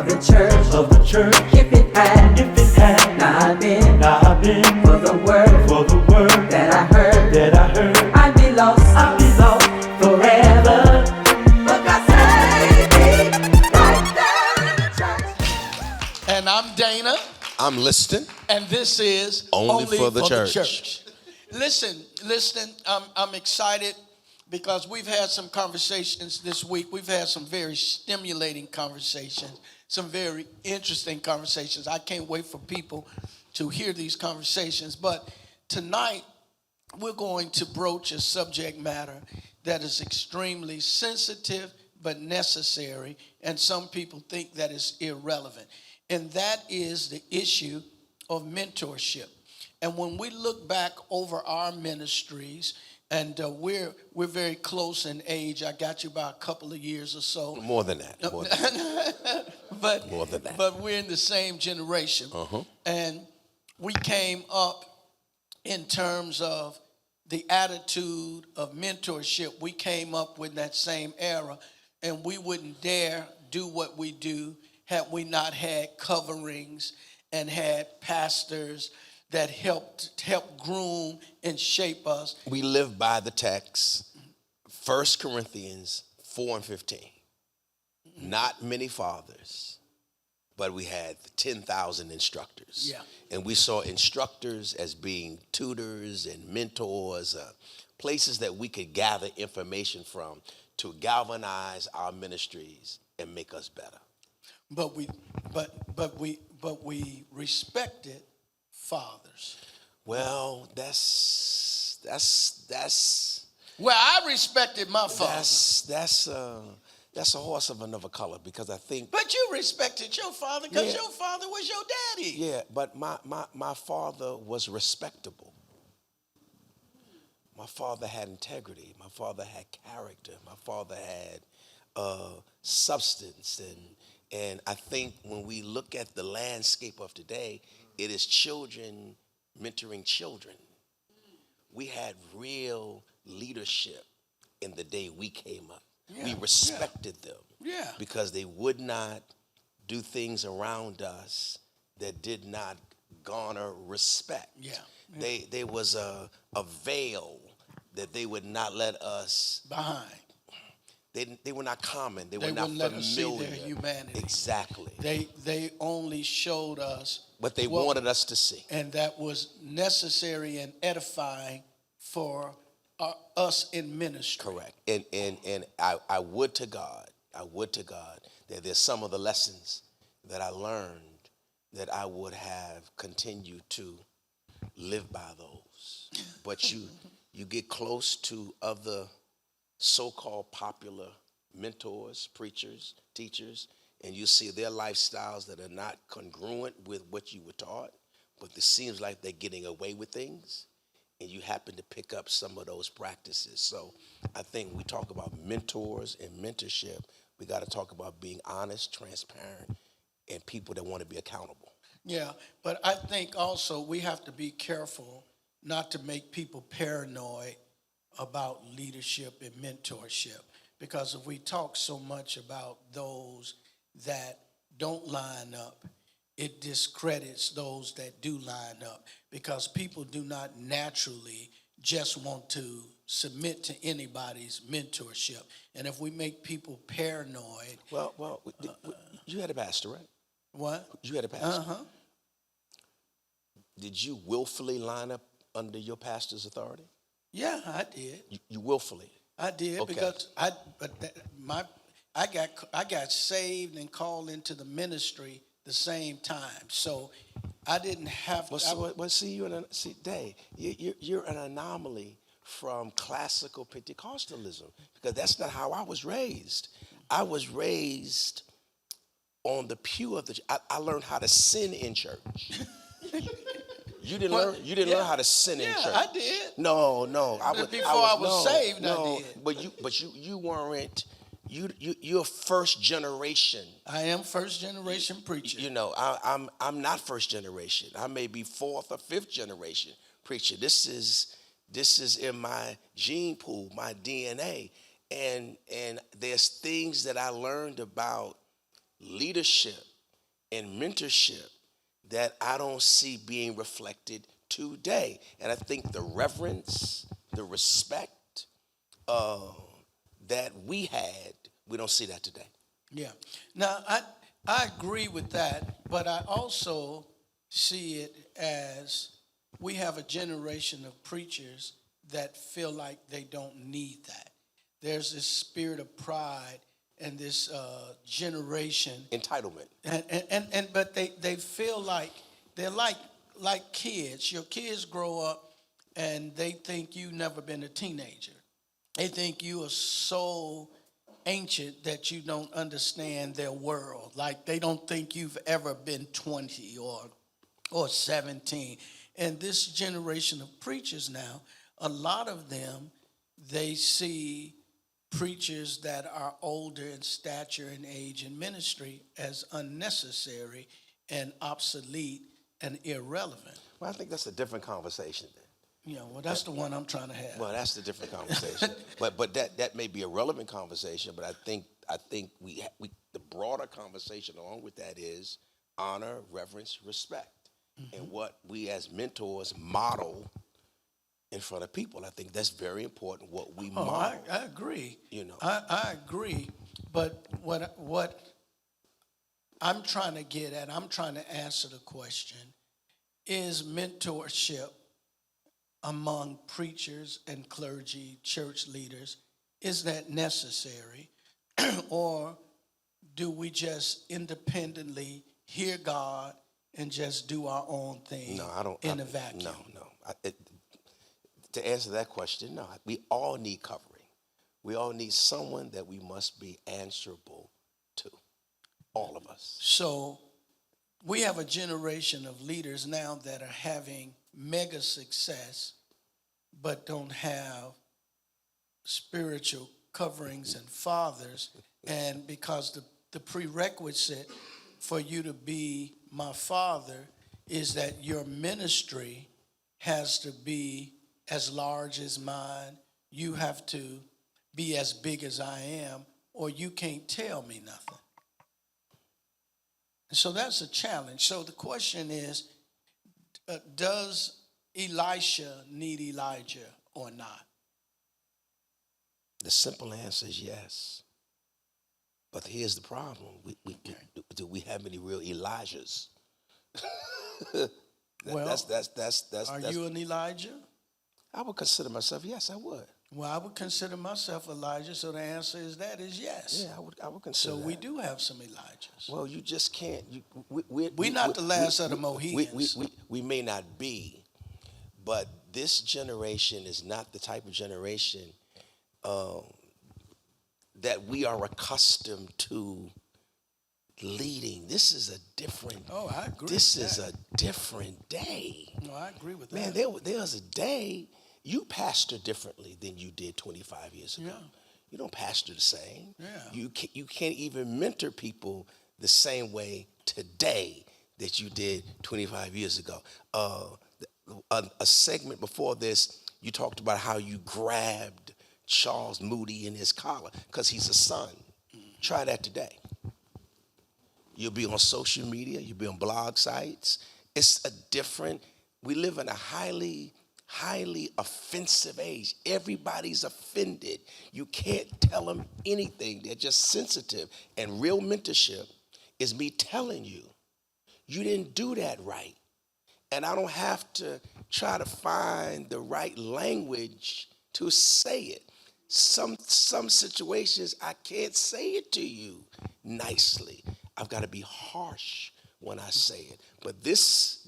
of the church. If it had not been for the word that I heard, I'd be lost forever. But God saved me right there in the church. And I'm Dana. I'm Liston. And this is Only for the church. Listen, I'm excited because we've had some conversations this week. We've had some very stimulating conversations, some very interesting conversations. I can't wait for people to hear these conversations. But tonight, we're going to broach a subject matter that is extremely sensitive but necessary, and some people think that it's irrelevant. And that is the issue of mentorship. And when we look back over our ministries, and we're very close in age. I got you by a couple of years or so. More than that. But more than that. But we're in the same generation. And we came up in terms of the attitude of mentorship. We came up with that same era, and we wouldn't dare do what we do had we not had coverings and had pastors that helped groom and shape us. We live by the text, 1 Corinthians 4:15. Not many fathers, but we had 10,000 instructors. Yeah. And we saw instructors as being tutors and mentors, places that we could gather information from to galvanize our ministries and make us better. But we respected fathers. Well, that's Well, I respected my father. That's a horse of another color, because I think. But you respected your father because your father was your daddy. Yeah, but my father was respectable. My father had integrity. My father had character. My father had substance, and I think when we look at the landscape of today, it is children mentoring children. We had real leadership in the day we came up. We respected them because they would not do things around us that did not garner respect. There was a veil that they would not let us behind. They were not common. They were not familiar. Let us see their humanity. Exactly. They only showed us what they wanted us to see, and that was necessary and edifying for us in ministry. Correct. And I would to God that there's some of the lessons that I learned that I would have continued to live by those. But you get close to other so-called popular mentors, preachers, teachers, and you see their lifestyles that are not congruent with what you were taught, but it seems like they're getting away with things, and you happen to pick up some of those practices. So I think we talk about mentors and mentorship, we got to talk about being honest, transparent, and people that want to be accountable. Yeah, but I think also we have to be careful not to make people paranoid about leadership and mentorship, because if we talk so much about those that don't line up, it discredits those that do line up, because people do not naturally just want to submit to anybody's mentorship. And if we make people paranoid. Well, you had a pastor, right? What? You had a pastor. Did you willfully line up under your pastor's authority? Yeah, I did. You willfully? I did, okay. Because I got saved and called into the ministry the same time, so I didn't have to. You're an anomaly from classical Pentecostalism, because that's not how I was raised. I was raised on the pew of the. I learned how to sin in church. You didn't learn how to sin in church. I did. No. Before I was saved, I did. But you weren't. You're first generation. I am first generation preacher. You know, I'm not first generation. I may be fourth or fifth generation preacher. This is in my gene pool, my DNA, and there's things that I learned about leadership and mentorship that I don't see being reflected today. And I think the reverence, the respect that we had, we don't see that today. Yeah. Now, I agree with that, but I also see it as we have a generation of preachers that feel like they don't need that. There's this spirit of pride and this generation Entitlement. but they feel like they're like kids. Your kids grow up and they think you've never been a teenager. They think you are so ancient that you don't understand their world. Like they don't think you've ever been 20 or 17. And this generation of preachers now, a lot of them, they see preachers that are older in stature and age in ministry as unnecessary and obsolete and irrelevant. Well, I think that's a different conversation then. Well, that's the one I'm trying to have. Well, that's the different conversation. but that may be a relevant conversation. But I think we the broader conversation along with that is honor, reverence, respect, and what we as mentors model in front of people. I think that's very important. What we model. I agree. I agree. But what I'm trying to get at, I'm trying to answer the question: is mentorship among preachers and clergy, church leaders, is that necessary? Or do we just independently hear God and just do our own thing in a vacuum? No. To answer that question, no. We all need covering. We all need someone that we must be answerable to. All of us. So we have a generation of leaders now that are having mega success, but don't have spiritual coverings and fathers. And because the prerequisite for you to be my father is that your ministry has to be as large as mine. You have to be as big as I am, or you can't tell me nothing. And so that's a challenge. So the question is, does Elisha need Elijah or not? The simple answer is yes. But here's the problem. Do we have any real Elijahs? Are you an Elijah? I would consider myself, yes, I would. Well, I would consider myself Elijah, so the answer is yes. Yeah, I would consider So that. we do have some Elijahs. Well, you just can't. We're not the last of the Mohicans. We may not be, but this generation is not the type of generation that we are accustomed to leading. This is a different. Oh, I agree. This is a different day. No, I agree with that. Man, there was a day you pastor differently than you did 25 years ago. Yeah. You don't pastor the same. Yeah. You can't even mentor people the same way today that you did 25 years ago. A segment before this, you talked about how you grabbed Charles Moody in his collar because he's a son. Try that today. You'll be on social media. You'll be on blog sites. It's a different. We live in a highly offensive age. Everybody's offended. You can't tell them anything. They're just sensitive. And real mentorship is me telling you, you didn't do that right. And I don't have to try to find the right language to say it. Some situations I can't say it to you nicely. I've got to be harsh when I say it. But this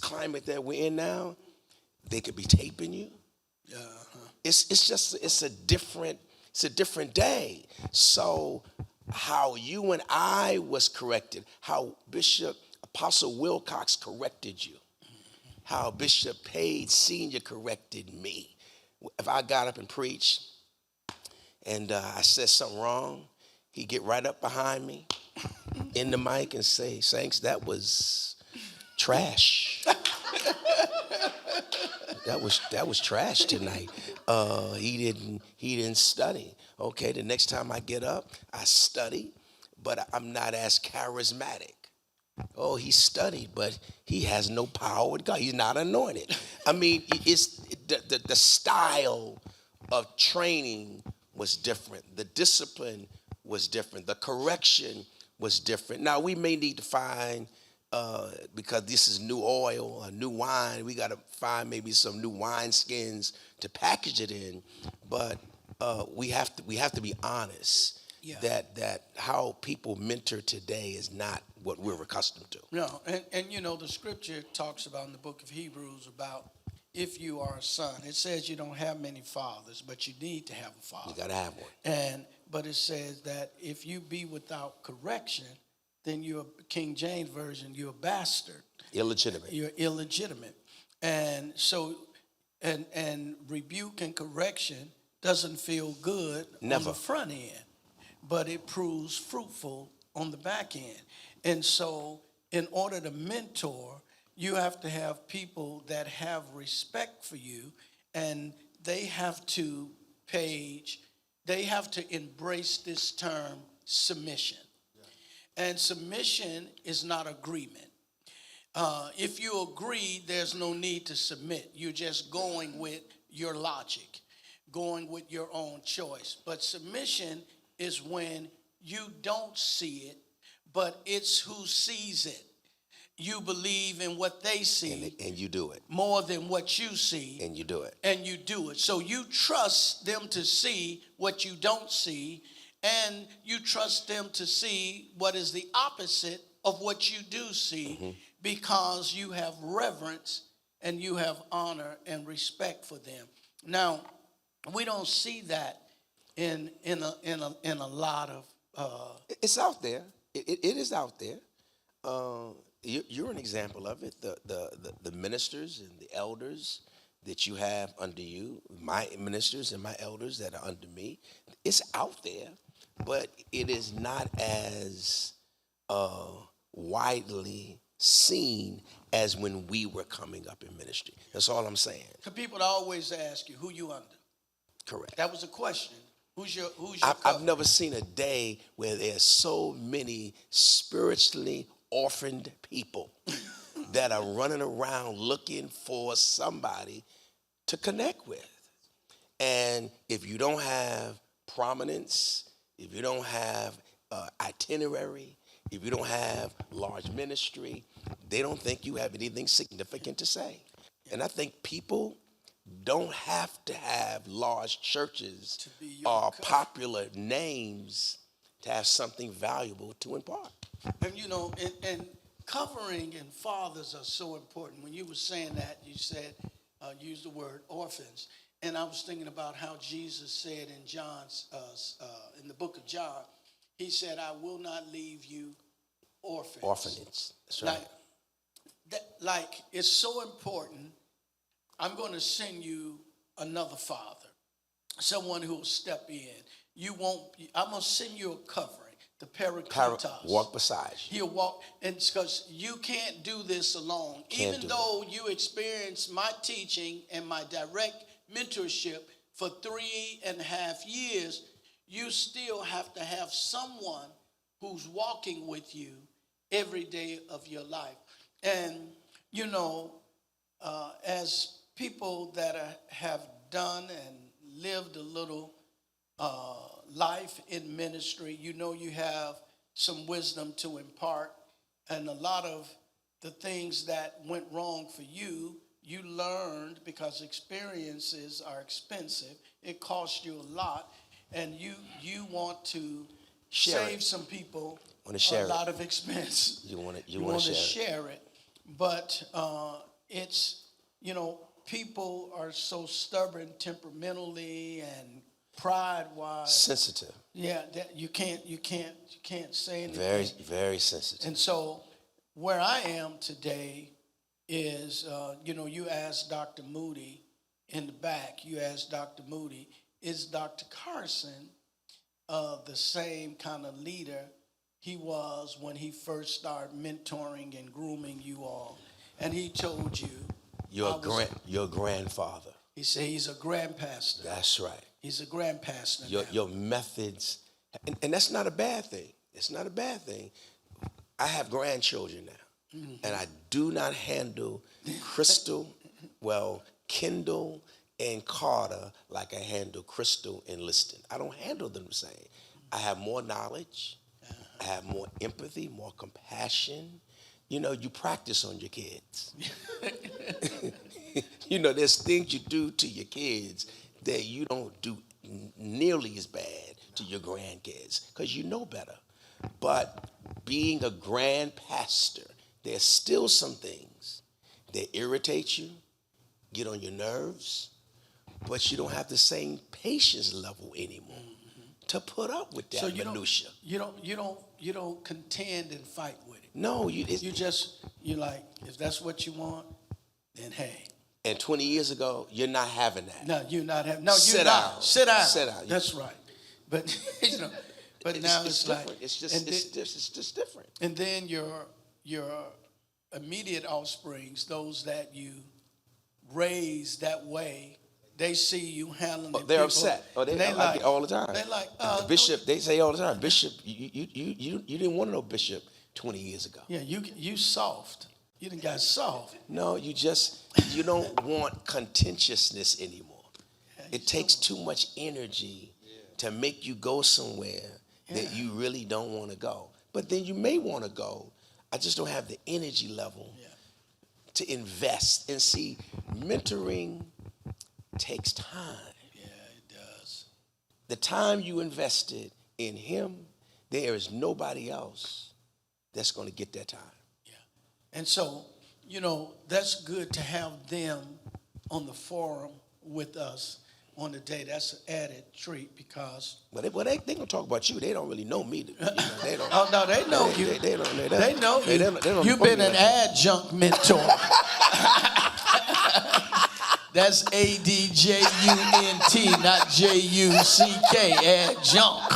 climate that we're in now, they could be taping you. It's a different day. So how you and I was corrected, how Apostle Wilcox corrected you, how Bishop Page Sr. corrected me. If I got up and preached and I said something wrong, he'd get right up behind me in the mic and say, "Saints, that was trash." That was trash tonight. He didn't study. Okay, the next time I get up, I study. but I'm not as charismatic. Oh, he studied, but he has no power with God. He's not anointed. I mean, it's the style of training was different. The discipline was different. The correction was different. Now, we may need to find, because this is new oil, new wine, we got to find maybe some new wine skins to package it in. But we have to be honest. Yeah. That how people mentor today is not what we're accustomed to. No, and you know, the scripture talks about in the book of Hebrews about if you are a son. It says you don't have many fathers, but you need to have a father. You got to have one. But it says that if you be without correction, then you're, King James Version, you're a bastard. Illegitimate. You're illegitimate. And so, and rebuke and correction doesn't feel good Never. on the front end, but it proves fruitful on the back end. And so in order to mentor, you have to have people that have respect for you, and they have to embrace this term submission. Yeah. And submission is not agreement. If you agree, there's no need to submit. You're just going with your logic, going with your own choice. But submission is when you don't see it, but it's who sees it. You believe in what they see. And you do it. More than what you see. And you do it. And you do it. So you trust them to see what you don't see, and you trust them to see what is the opposite of what you do see, because you have reverence and you have honor and respect for them. Now, we don't see that in a lot of. It's out there. It is out there. You're an example of it. The ministers and the elders that you have under you, my ministers and my elders that are under me, it's out there, but it is not as widely seen as when we were coming up in ministry. That's all I'm saying. Because people always ask you, who you under? Correct. That was a question. Who's your I've never seen a day where there's so many spiritually orphaned people that are running around looking for somebody to connect with. And if you don't have prominence, if you don't have itinerary, if you don't have large ministry, they don't think you have anything significant to say. And I think people don't have to have large churches or popular names to have something valuable to impart. And you know, and covering and fathers are so important. When you were saying that, you said, use the word orphans. And I was thinking about how Jesus said in John's, in the book of John, he said, I will not leave you orphans. Orphanage, that's right. Like, it's so important. I'm going to send you another father, someone who will step in. I'm going to send you a covering. The Paracletos. Walk beside you. He'll walk, and because you can't do this alone. Even though you experience my teaching and my direct mentorship for 3.5 years, you still have to have someone who's walking with you every day of your life. And, you know, as people that have done and lived a little life in ministry, you know, you have some wisdom to impart, and a lot of the things that went wrong for you, you learned, because experiences are expensive. It costs you a lot, and you want to save some people a lot of expense. You want to share it, but it's, you know, people are so stubborn temperamentally and pride-wise, sensitive. Yeah, that you can't say anything. Very, very sensitive. And so, where I am today is, you know, you asked Dr. Moody in the back. You asked Dr. Moody, is Dr. Carson the same kind of leader he was when he first started mentoring and grooming you all? And he told you, your grandfather. He said he's a grandpastor. That's right. He's a grandpastor. Your methods, and that's not a bad thing. It's not a bad thing. I have grandchildren now, and I do not handle Kendall and Carter like I handle Crystal and Liston. I don't handle them the same. I have more knowledge. I have more empathy, more compassion. You know, you practice on your kids. You know, there's things you do to your kids that you don't do nearly as bad to your grandkids because you know better. But being a grand pastor, there's still some things that irritate you, get on your nerves, but you don't have the same patience level anymore to put up with that So minutia. You don't contend and fight with it. No, You like, if that's what you want, then hey. And 20 years ago, you're not having that. No, you're not having. No, Sit you're down. not. Sit down. Sit down. That's right. But but now it's like different. It's just different. And then your immediate offsprings, those that you raise that way, they see you handling. They're people upset. They like it all the time. They like Bishop. They say all the time, Bishop, you didn't want to know Bishop 20 years ago. Yeah, you soft. You done got soft. No, you don't want contentiousness anymore. It takes too much energy to make you go somewhere that you really don't want to go. But then you may want to go. I just don't have the energy level to invest. And see, mentoring takes time. Yeah, it does. The time you invested in him, there is nobody else that's going to get that time. And so, that's good to have them on the forum with us on the day. That's an added treat because. Well, they gonna talk about you. They don't really know me. They don't. Oh no, they know you. They know you. You've been an adjunct mentor. That's ADJUNT, not JUCK. Adjunct.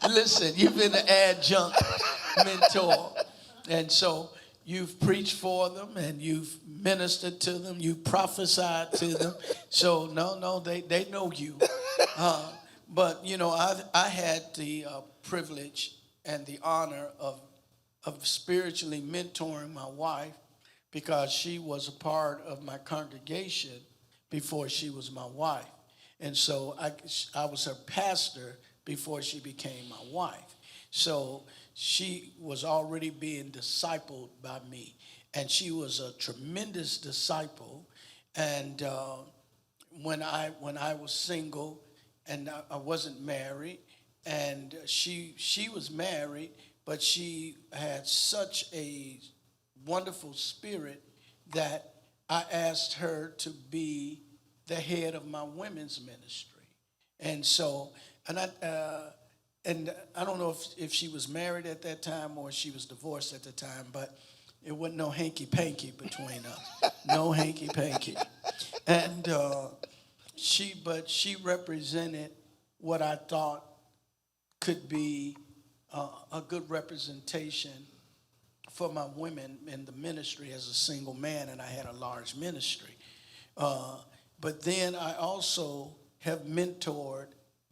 Listen, you've been an adjunct mentor, and so. You've preached for them and you've ministered to them. You've prophesied to them. So, no, they know you. But, I had the privilege and the honor of spiritually mentoring my wife because she was a part of my congregation before she was my wife. And so I was her pastor before she became my wife. So she was already being discipled by me, and she was a tremendous disciple. And when I was single and I wasn't married, and she was married, but she had such a wonderful spirit that I asked her to be the head of my women's ministry. And so, and I don't know if she was married at that time or she was divorced at the time, but it wasn't no hanky-panky between us. No hanky-panky. And she represented what I thought could be a good representation for my women in the ministry as a single man, and I had a large ministry. But then I also have mentored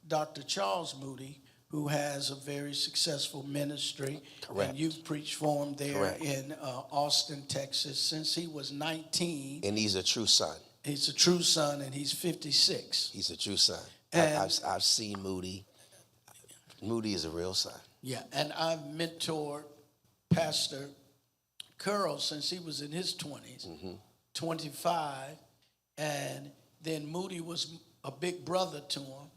Dr. Charles Moody, who has a very successful ministry. Correct. And you've preached for him there. Correct. In Austin, Texas, since he was 19. And he's a true son. He's a true son, and he's 56. He's a true son. And I've seen Moody. Moody is a real son. Yeah, and I've mentored Pastor Curl since he was in his 20s, 25, and then Moody was a big brother to him,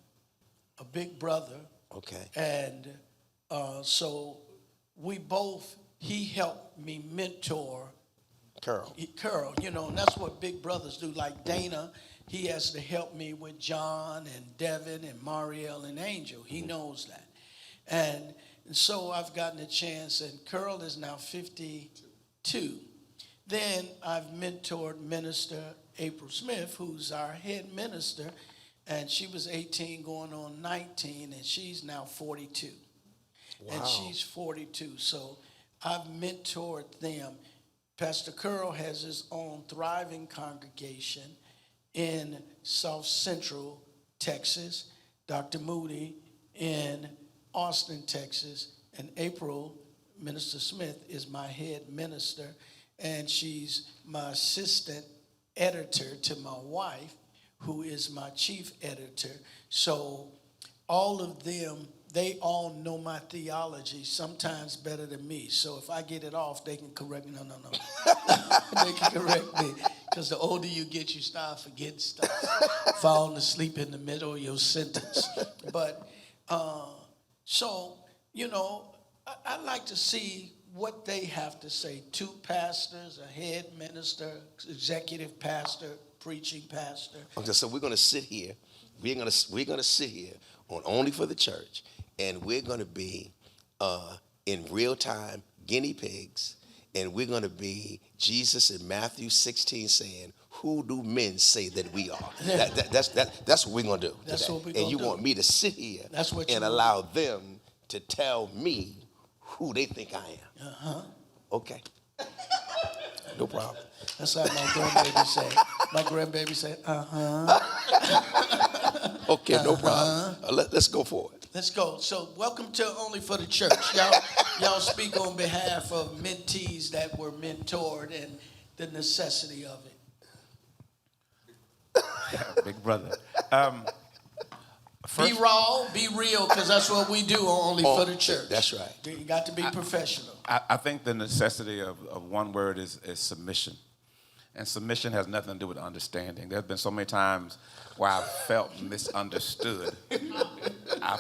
a big brother. Okay. And so he helped me mentor Curl, and that's what big brothers do. Like Dana, he has to help me with John and Devin and Mariel and Angel. He knows that. And so I've gotten a chance, and Curl is now 52. Then I've mentored Minister April Smith, who's our head minister, and she was 18 going on 19, and she's now 42. Wow. And she's 42. So I've mentored them. Pastor Curl has his own thriving congregation in South Central Texas. Dr. Moody in Austin, Texas. And April, Minister Smith, is my head minister, and she's my assistant editor to my wife, who is my chief editor. So all of them, they all know my theology sometimes better than me. So if I get it off, they can correct me. No. They can correct me. Because the older you get, you start forgetting stuff. Falling asleep in the middle of your sentence. But, so, you know, I like to see what they have to say. 2 pastors, a head minister, executive pastor, preaching pastor. Okay, so we're going to sit here. We're going to sit here on Only for the Church, and we're going to be in real time guinea pigs, and we're going to be Jesus in Matthew 16 saying, "Who do men say that we are?" That's what we're going to do. That's today. what we're and gonna you do. want me to sit here and allow them to tell me who they think I am. Uh-huh. Okay. No problem. That's how my grandbaby say. My grandbaby say, uh-huh. Okay, no problem. Let's go for it. Let's go. So welcome to Only for the Church. Y'all speak on behalf of mentees that were mentored and the necessity of it. Big brother. Be raw, be real, because that's what we do on Only for the Church. That's right. You got to be professional. I think the necessity of one word is submission. And submission has nothing to do with understanding. There's been so many times where I felt misunderstood. I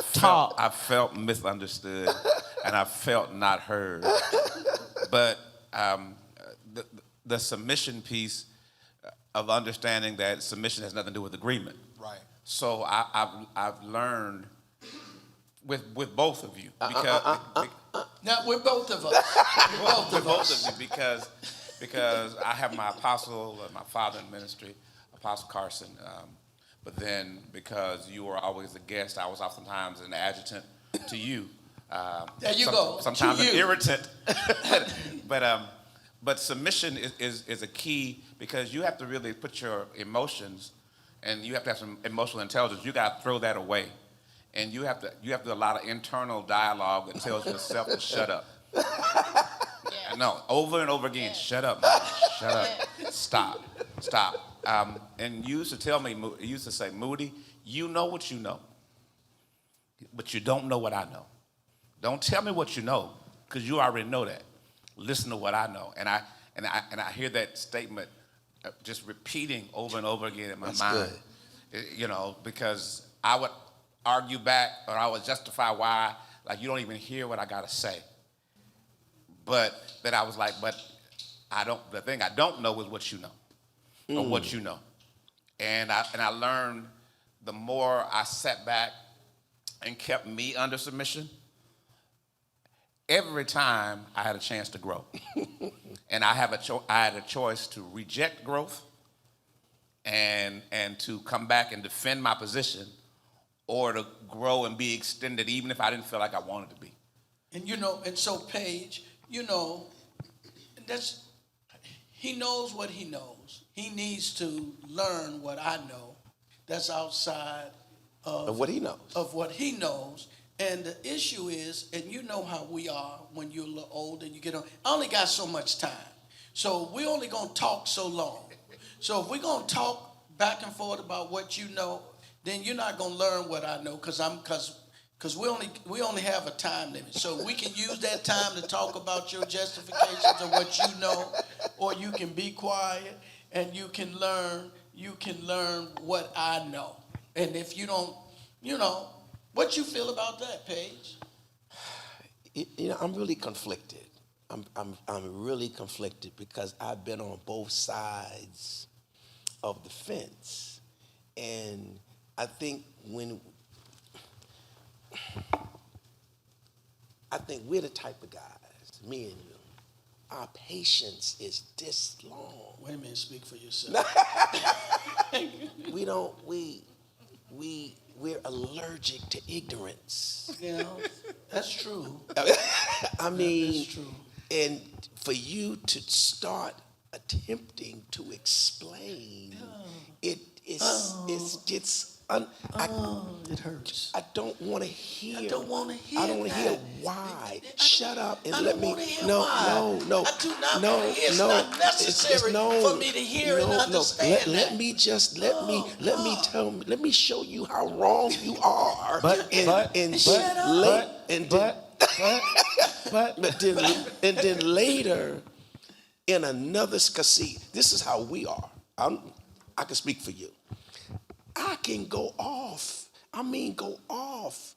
felt misunderstood, and I felt not heard. But the submission piece of understanding that submission has nothing to do with agreement. Right. So I've learned with both of you because Now, we're both of us. We're both of us. because I have my apostle, my father in ministry, Apostle Carson. But then because you were always a guest, I was oftentimes an adjutant to you. There you go. Sometimes To an you. irritant. But submission is a key because you have to really put your emotions, and you have to have some emotional intelligence. You got to throw that away, and you have to do a lot of internal dialogue that tells yourself to shut up. Yeah. No, over and over again. Yeah. Shut up, man. Shut up. Stop. And you used to tell me, you used to say, Moody, you know what you know, but you don't know what I know. Don't tell me what you know, because you already know that. Listen to what I know, and I hear that statement just repeating over and over again in my mind. Good. You know, because I would argue back, or I would justify why, like, you don't even hear what I gotta say. But then I was like, but the thing I don't know is what you know, or what you know. And I learned the more I sat back and kept me under submission, every time I had a chance to grow. And I had a choice to reject growth and to come back and defend my position, or to grow and be extended even if I didn't feel like I wanted to be. And you know, and so Paige, you know, he knows what he knows. He needs to learn what I know. That's outside of what he knows. Of what he knows. And the issue is, and you know how we are when you're a little older and you get on, I only got so much time. So we're only going to talk so long. So if we're going to talk back and forth about what you know, then you're not going to learn what I know, because we only have a time limit. So we can use that time to talk about your justifications of what you know, or you can be quiet and you can learn what I know. And if you don't, you know, what you feel about that, Paige? You know, I'm really conflicted. I'm really conflicted because I've been on both sides of the fence, and I think we're the type of guys, me and you, our patience is this long. Wait a minute, speak for yourself. We're allergic to ignorance. You know, that's true. I mean, That's true. And for you to start attempting to explain, it gets It hurts. I don't want to hear. I don't want to hear I don't want to hear that. why. Shut up and I let don't me. wanna hear No, why. no. I do not no, want to hear. It's no. not necessary for me to hear and understand Let that. me just let me show you how wrong you are. But then later in another, cause see, this is how we are. I can speak for you. I can go off. Go off.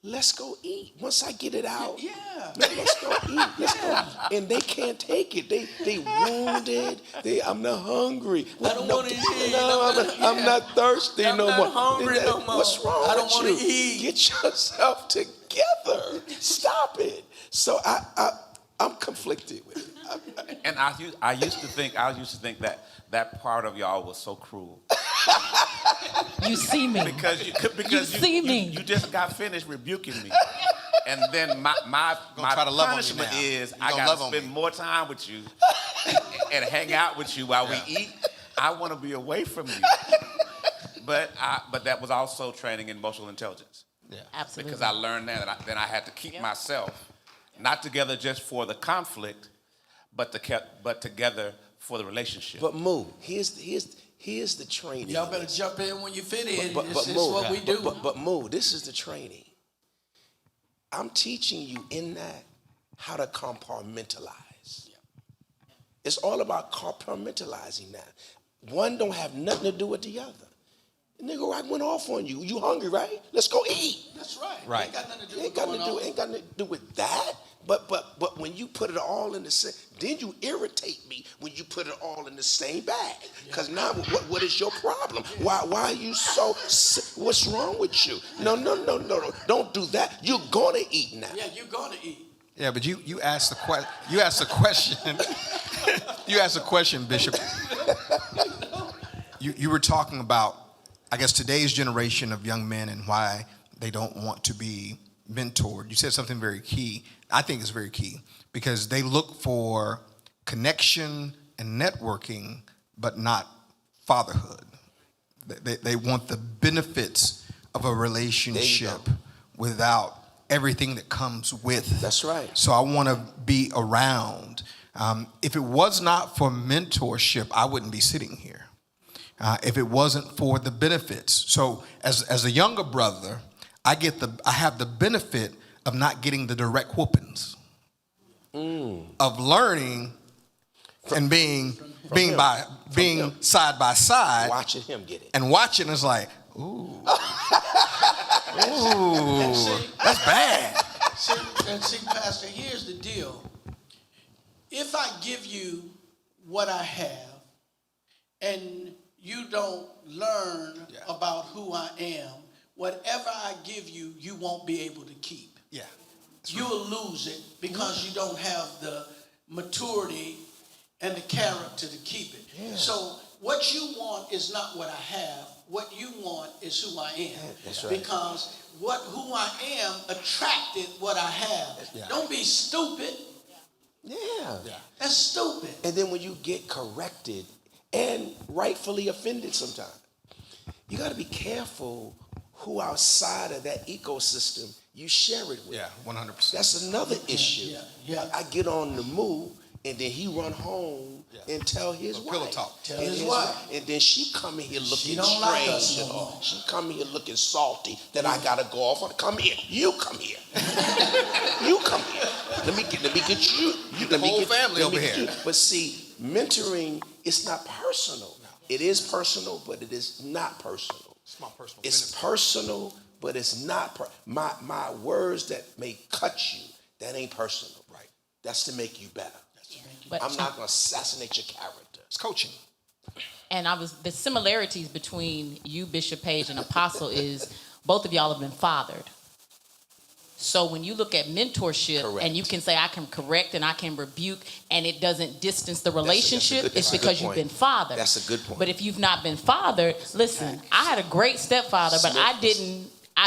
Let's go eat. Once I get it out, Yeah. let's go eat. Let's go. And they can't take it. They wounded. I'm not hungry. I don't want to eat. No, I'm not thirsty I'm no not more. hungry no more. What's wrong I don't with wanna you? eat. Get yourself together. Stop it. So I'm conflicted with it. And I used to think that part of y'all was so cruel. You see me. Because You see me. You just got finished rebuking me. And then my try to love on me punishment now. is You I gonna got love to on spend me. more time with you and hang out with you while we eat. I want to be away from you. But that was also training in emotional intelligence. Yeah. Absolutely. Because I learned that, and then I had to keep myself not together just for the conflict, but together for the relationship. But Moo, here's the training. Y'all better jump in when you fit in. But This is Moo, what we do. But Moo, this is the training. I'm teaching you in that how to compartmentalize. It's all about compartmentalizing now. One don't have nothing to do with the other. Nigga, I went off on you. You hungry, right? Let's go eat. That's right. Right. Ain't got nothing to do Ain't with got going nothing on. to do with that. But when you put it all in the same, then you irritate me when you put it all in the same bag. Because now what is your problem? Why are you so what's wrong with you? No. Don't do that. You're gonna eat now. Yeah, you're going to eat. Yeah, but you asked the question. You asked the question. You asked the question, Bishop. You were talking about, I guess, today's generation of young men and why they don't want to be mentored. You said something very key. I think it's very key because they look for connection and networking, but not fatherhood. They want the benefits of a relationship without everything that comes with. That's right. So I want to be around. If it was not for mentorship, I wouldn't be sitting here. If it wasn't for the benefits. So as a younger brother, I have the benefit of not getting the direct whoopings, of learning and being side by side, Watching him get it. and watching is like, ooh, that's bad. See, Pastor, here's the deal. If I give you what I have and you don't learn about who I am, whatever I give you, you won't be able to keep. Yeah. You'll lose it because you don't have the maturity and the character to keep it. Yeah. So what you want is not what I have. What you want is who I am. That's right. Because who I am attracted what I have. Yeah. Don't be stupid. Yeah. That's stupid. And then when you get corrected and rightfully offended sometimes, you got to be careful who outside of that ecosystem you share it with. Yeah, 100%. That's another issue. Yeah. I get on the move and then he run home and tell his wife. Pillow talk. Tell his wife. And then she come in here looking don't strange. like us no and more. she come in here looking salty. Then I gotta go off on. Come here. You come here. You come here. Let me get you. Let me whole get family let me over get here. you. But see, mentoring is not personal. It is personal, but it is not personal. It's my personal It's benefit. personal, but it's not my words that may cut you. That ain't personal. Right. That's to make you better. But, I'm not gonna assassinate your character. It's coaching. and the similarities between you, Bishop Page, and Apostle is both of y'all have been fathered. So when you look at mentorship, Correct. and you can say I can correct and I can rebuke, and it doesn't distance the relationship, it's that's a good because you've point. been fathered. That's a good point. But if you've not been fathered, listen, I had a great stepfather, but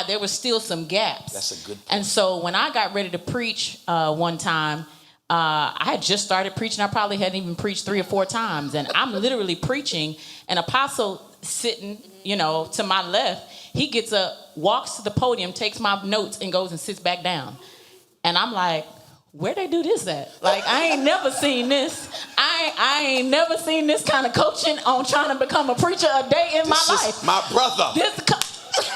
there was still some gaps. That's a good point. And so when I got ready to preach one time, I had just started preaching. I probably hadn't even preached 3 or 4 times. And I'm literally preaching, and Apostle sitting, to my left. He gets up, walks to the podium, takes my notes, and goes and sits back down. And I'm like, where they do this at? Like, I ain't never seen this. I ain't never seen this kind of coaching on trying to become a preacher a day in my life. My brother.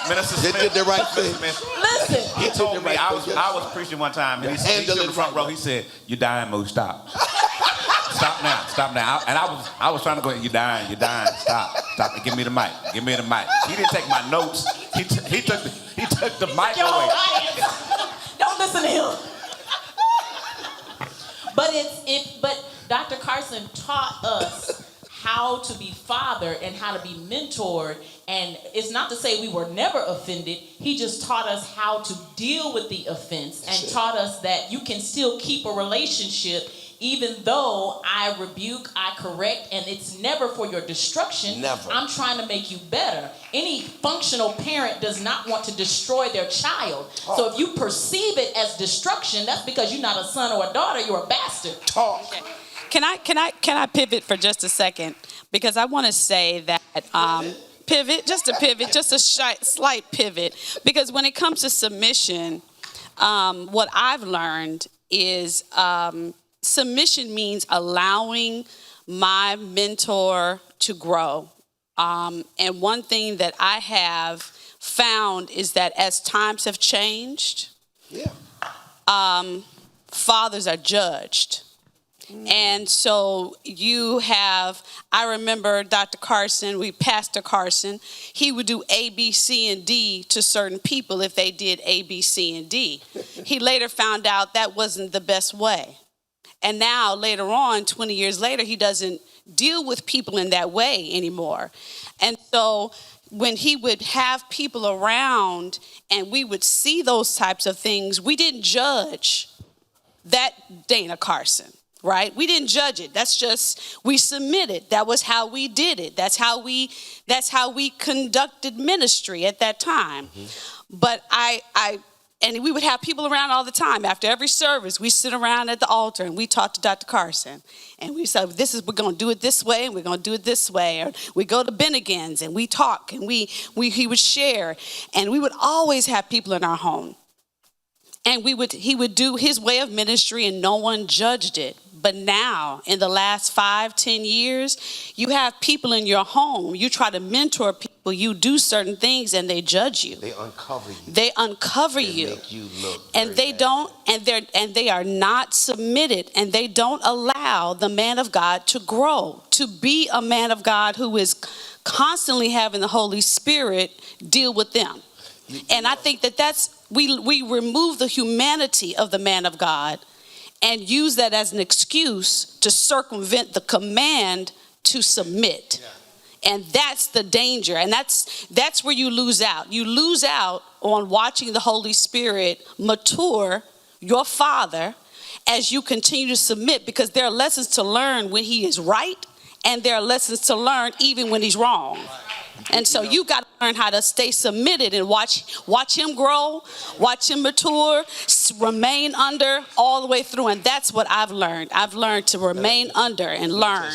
Minister They Smith did the right thing. Listen. He told me, I was preaching one time, and he stood in the front row. He said, "You're dying, Mo. Stop. Stop now. And I was trying to go, "You're dying. Stop. Give me the mic. He didn't take my notes. He took the mic Your away. audience. Don't listen to him. But Dr. Carson taught us how to be father and how to be mentored. And it's not to say we were never offended. He just taught us how to deal with the offense and taught us that you can still keep a relationship even though I rebuke, I correct, and it's never for your destruction. Never. I'm trying to make you better. Any functional parent does not want to destroy their child. Talk. So if you perceive it as destruction, that's because you're not a son or a daughter, you're a bastard. Talk. Can I pivot for just a second? Because I want to say that just a slight pivot. Because when it comes to submission, what I've learned is submission means allowing my mentor to grow. And one thing that I have found is that as times have changed, fathers are judged. And so I remember Dr. Carson, Pastor Carson, he would do A, B, C, and D to certain people if they did A, B, C, and D. He later found out that wasn't the best way. And now later on, 20 years later, he doesn't deal with people in that way anymore. And so when he would have people around and we would see those types of things, we didn't judge that Dana Carson. Right? We didn't judge it. That's just, we submitted. That was how we did it. That's how we conducted ministry at that time. Mm-hmm. But and we would have people around all the time. After every service, we sit around at the altar and we talk to Dr. Carson. And we said, we're going to do it this way and we're going to do it this way. Or we go to Bennigan's and we talk and he would share. And we would always have people in our home. And he would do his way of ministry and no one judged it. But now, in the last 5-10 years, you have people in your home. You try to mentor people. You do certain things, and they judge you. They uncover you. They Make you look. And they don't. And they are not submitted. And they don't allow the man of God to grow, to be a man of God who is constantly having the Holy Spirit deal with them. And I think that's we remove the humanity of the man of God and use that as an excuse to circumvent the command to submit. Yeah. And that's the danger. And that's where you lose out. You lose out on watching the Holy Spirit mature your father as you continue to submit, because there are lessons to learn when he is right and there are lessons to learn even when he's wrong. And so you got to learn how to stay submitted and watch him grow, watch him mature, remain under all the way through. And that's what I've learned. I've learned to remain under and learn.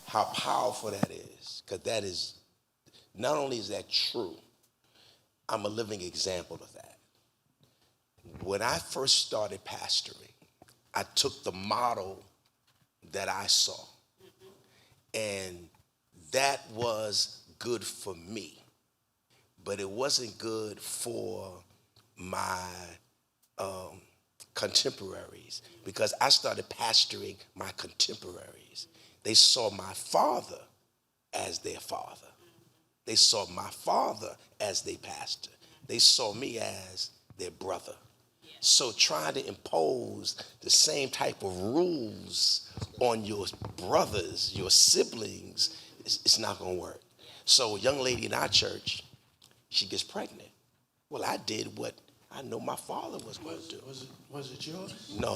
How powerful that is. Because that is, not only is that true, I'm a living example of that. When I first started pastoring, I took the model that I saw. And that was good for me, but it wasn't good for my contemporaries, because I started pastoring my contemporaries. They saw my father as their father. They saw my father as their pastor. They saw me as their brother. So trying to impose the same type of rules on your brothers, your siblings, it's not going to work. So a young lady in our church, she gets pregnant. Well, I did what I know my father was going to do. Was it yours? No.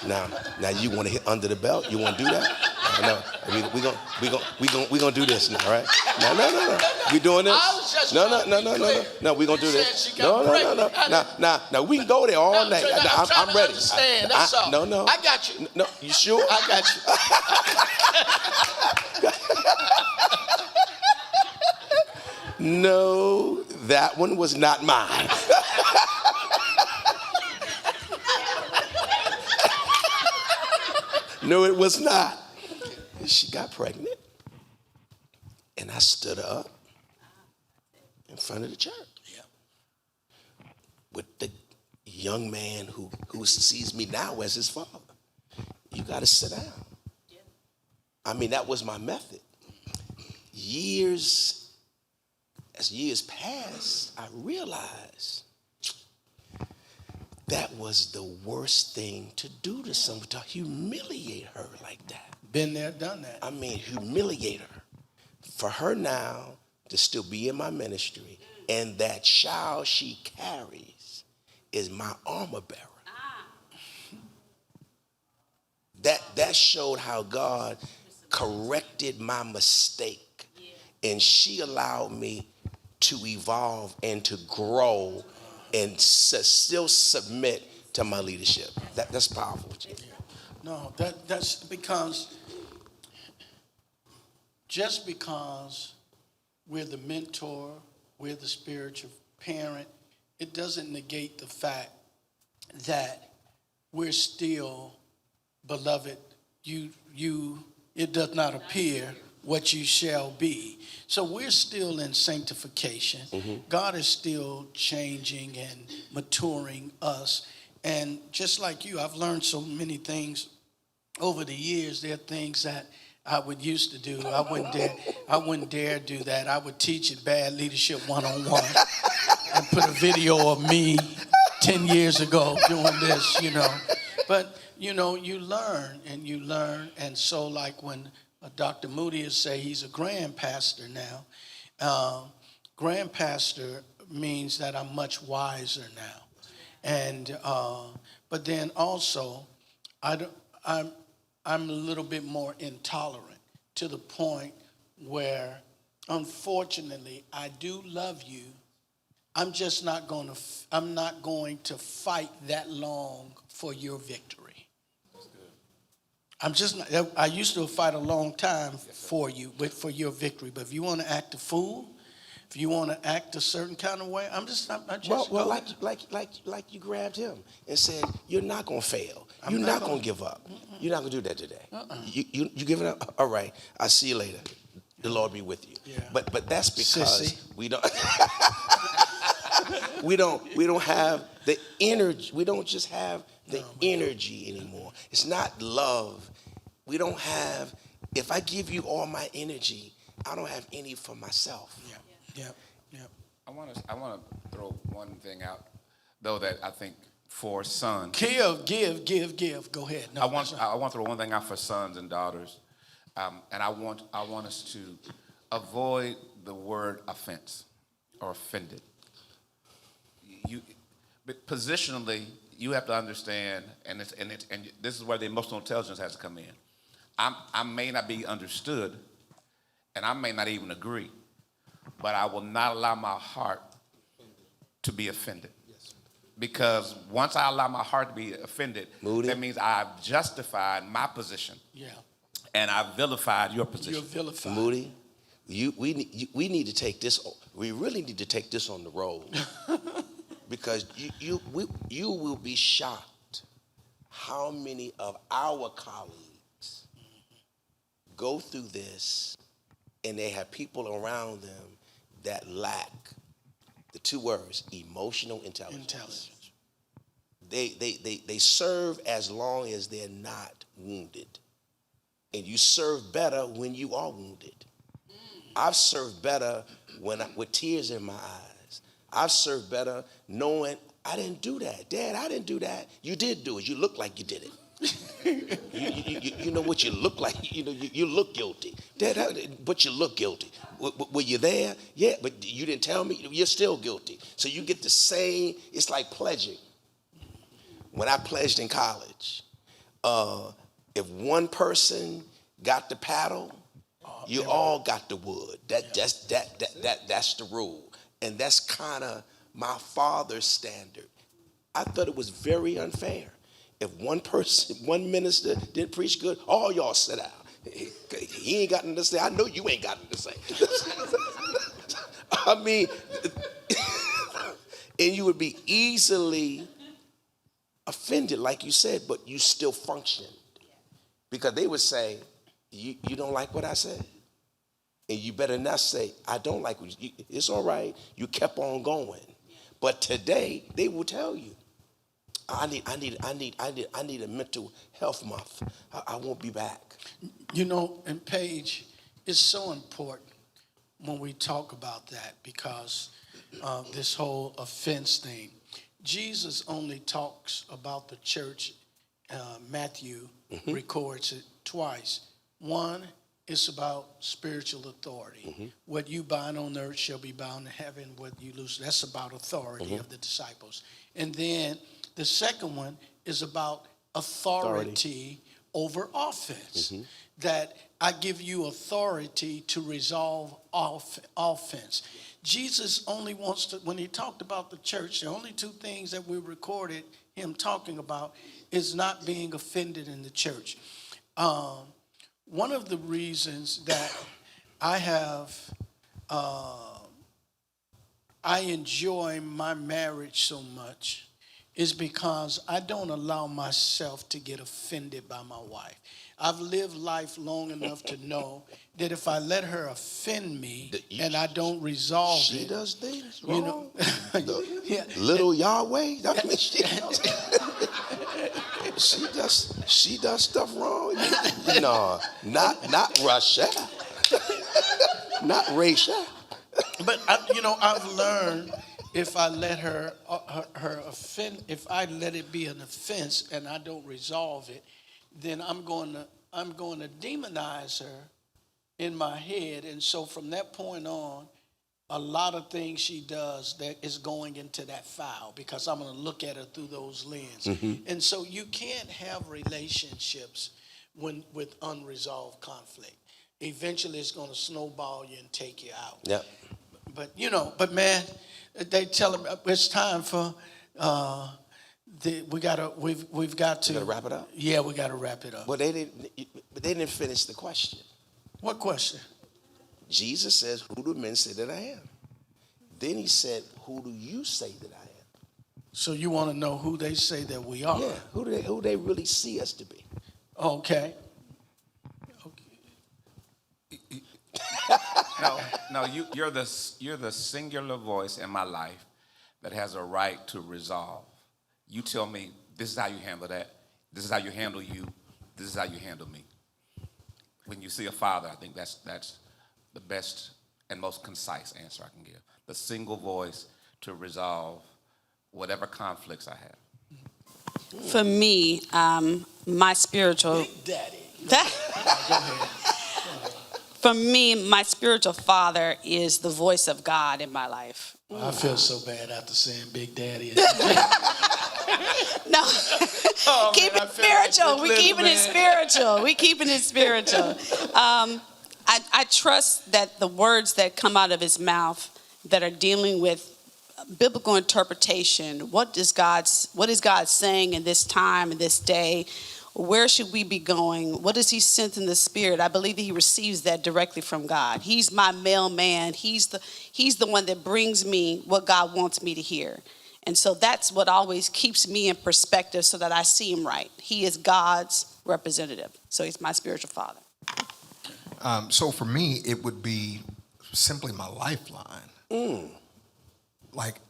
Now you want to hit under the belt? You want to do that? No. We gonna do this now, right? No. We doing this? No. No, we gonna do this. No. Now we can go there all night. I'm ready. That's all. No. I got you. No, you sure? I got you. No, that one was not mine. No, it was not. She got pregnant, and I stood up in front of the church with the young man who sees me now as his father. You got to sit down. I mean, that was my method. As years passed, I realized that was the worst thing to do to someone, to humiliate her like that. Been there, done that. I mean, humiliate her. For her now to still be in my ministry, and that child she carries is my armor bearer. That showed how God corrected my mistake, and she allowed me to evolve and to grow and still submit to my leadership. That's powerful. No, that's because just because we're the mentor, we're the spiritual parent, it doesn't negate the fact that we're still beloved. It does not appear what you shall be. So we're still in sanctification. Mm-hmm. God is still changing and maturing us. And just like you, I've learned so many things over the years. There are things that I would used to do. I wouldn't dare do that. I would teach it bad leadership 101 and put a video of me 10 years ago doing this, But, you learn. And so like when Dr. Moody is say he's a grand pastor now, grand pastor means that I'm much wiser now. And, but then also, I'm a little bit more intolerant to the point where, unfortunately, I do love you. I'm not going to fight that long for your victory. I'm just not. I used to fight a long time for you, for your victory. But if you want to act a fool, if you want to act a certain kind of way, I'm just. Like you grabbed him and said, "You're not gonna fail. You're not gonna give up. You're not gonna do that today. You give it up. All right. I'll see you later. The Lord be with you." Yeah. But that's because we don't. we don't have the energy. We don't just have the energy anymore. It's not love. We don't have. If I give you all my energy, I don't have any for myself. Yeah. I want to throw one thing out, though, that I think for sons. Give. Go ahead. No, I want to throw one thing out for sons and daughters, and I want us to avoid the word offense or offended. But positionally, you have to understand, and this is where the emotional intelligence has to come in. I may not be understood, and I may not even agree, but I will not allow my heart to be offended. Because once I allow my heart to be offended, Moody, that means I've justified my position. Yeah. And I've vilified your position. You're vilified. Moody, we need to take this. We really need to take this on the road. Because you will be shocked how many of our colleagues go through this and they have people around them that lack the two words, emotional intelligence. They serve as long as they're not wounded. And you serve better when you are wounded. I've served better with tears in my eyes. I've served better knowing I didn't do that. Dad, I didn't do that. You did do it. You look like you did it. you know what you look like. You look guilty. Dad, but you look guilty. Were you there? Yeah, but you didn't tell me. You're still guilty. So you get the same. It's like pledging. When I pledged in college, if one person got the paddle, you all got the wood. That's the rule. And that's kind of my father's standard. I thought it was very unfair. If one minister didn't preach good, all y'all sit down. He ain't got nothing to say. I know you ain't got nothing to say. I mean, and you would be easily offended, like you said, but you still functioned. Because they would say, you don't like what I said? And you better not say, I don't like what you, it's all right. You kept on going. But today, they will tell you, I need a mental health month. I won't be back. You know, and Paige, it's so important when we talk about that because this whole offense thing. Jesus only talks about the church. Matthew records it twice. One, it's about spiritual authority. What you bind on earth shall be bound in heaven. What you loose, that's about authority of the disciples. And then the second one is about authority. Over offense. That I give you authority to resolve offense. Jesus only wants to, when he talked about the church, the only two things that we recorded him talking about is not being offended in the church. One of the reasons that I have, I enjoy my marriage so much is because I don't allow myself to get offended by my wife. I've lived life long enough to know that if I let her offend me and I don't resolve she it. She does things you wrong. know, yeah. Little Yahweh. I mean, she does stuff wrong. No, not Russia. Not Russia. But I've learned if I let her offend, if I let it be an offense and I don't resolve it, then I'm going to demonize her in my head. And so from that point on, a lot of things she does that is going into that file because I'm going to look at her through those lenses. And so you can't have relationships with unresolved conflict. Eventually it's going to snowball you and take you out. Yeah. But man, they tell him it's time for we've got to wrap it up. Yeah, we got to wrap it up. Well, they didn't finish the question. What question? Jesus says, "Who do men say that I am?" Then he said, "Who do you say that I am?" So you want to know who they say that we are? Yeah. Who they really see us to be? Okay. No, you're the singular voice in my life that has a right to resolve. You tell me this is how you handle that. This is how you handle you. This is how you handle me. When you see a father, I think that's the best and most concise answer I can give. The single voice to resolve whatever conflicts I have. For me, my spiritual Big Daddy. That, Go ahead. for me, my spiritual father is the voice of God in my life. I feel so bad after saying Big Daddy. No, Oh, keep man, it I feel like spiritual. this We little keeping it man. spiritual. We keeping it spiritual. I trust that the words that come out of his mouth that are dealing with biblical interpretation. What is God saying in this time, in this day? Where should we be going? What does he sense in the spirit? I believe that he receives that directly from God. He's my mailman. He's the one that brings me what God wants me to hear. And so that's what always keeps me in perspective so that I see him right. He is God's representative. So he's my spiritual father. So for me, it would be simply my lifeline. Like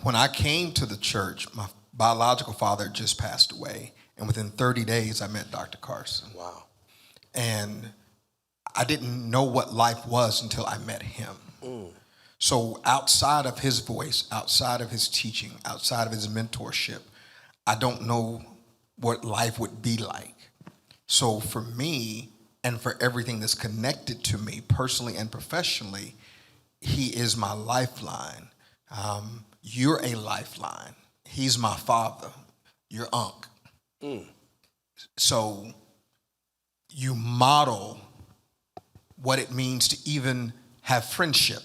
when I came to the church, my biological father just passed away. And within 30 days, I met Dr. Carson. Wow. And I didn't know what life was until I met him. So outside of his voice, outside of his teaching, outside of his mentorship, I don't know what life would be like. So for me, and for everything that's connected to me personally and professionally, he is my lifeline. You're a lifeline. He's my father. Your uncle. So you model what it means to even have friendship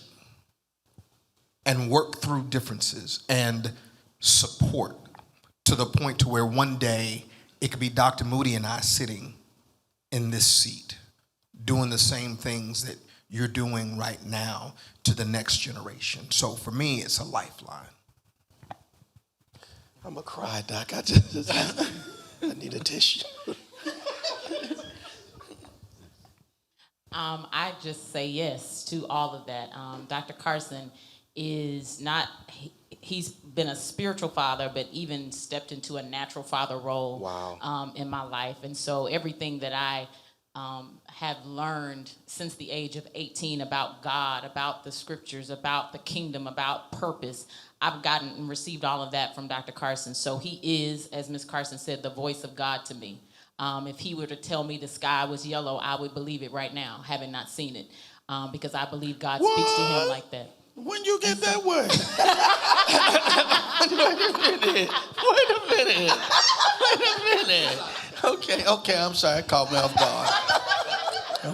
and work through differences and support to the point to where one day it could be Dr. Moody and I sitting in this seat doing the same things that you're doing right now to the next generation. So for me, it's a lifeline. I'm going to cry, Doc. I need a tissue. I just say yes to all of that. Dr. Carson is not, he's been a spiritual father, but even stepped into a natural father role. Wow. In my life. And so everything that I have learned since the age of 18 about God, about the scriptures, about the kingdom, about purpose, I've gotten and received all of that from Dr. Carson. So he is, as Ms. Carson said, the voice of God to me. If he were to tell me the sky was yellow, I would believe it right now, having not seen it, because I believe God speaks to him like that. When you get that word? Wait a minute. Okay, I'm sorry, I caught me off guard.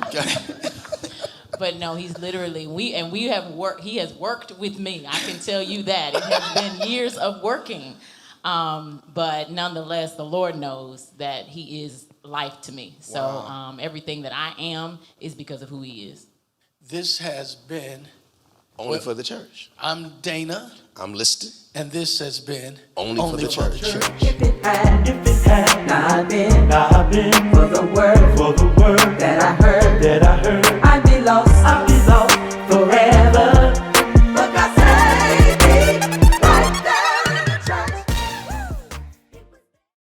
Okay. But no, he's literally, we have worked, he has worked with me. I can tell you that. It has been years of working. But nonetheless, the Lord knows that he is life to me. So everything that I am is because of who he is. This has been Only for the church. I'm Dana, I'm Liston. and this has been Only for the church. If it had